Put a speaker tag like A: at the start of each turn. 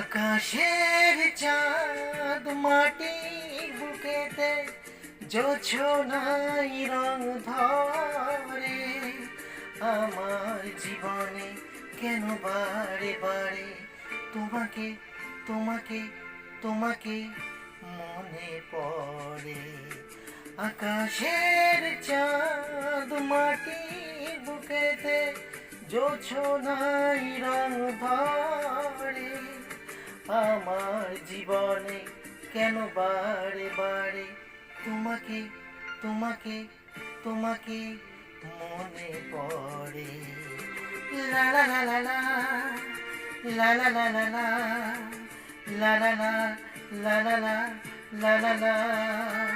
A: আকাশের চাঁদ মাটির বুকেতে জোছনাই রং ধরে। আমার জীবনে কেন বারে বারে তোমাকে তোমাকে তোমাকে মনে পড়ে। আকাশের চাঁদ মাটির বুকেতে জোছনাই রং ধরে। আমার জীবনে কেন বারে বারে তোমাকে তোমাকে তোমাকে মনে পড়ে। লা লা লা লা লা লা লা লা লা লা লা লা লা লা লা লা লা লা লা।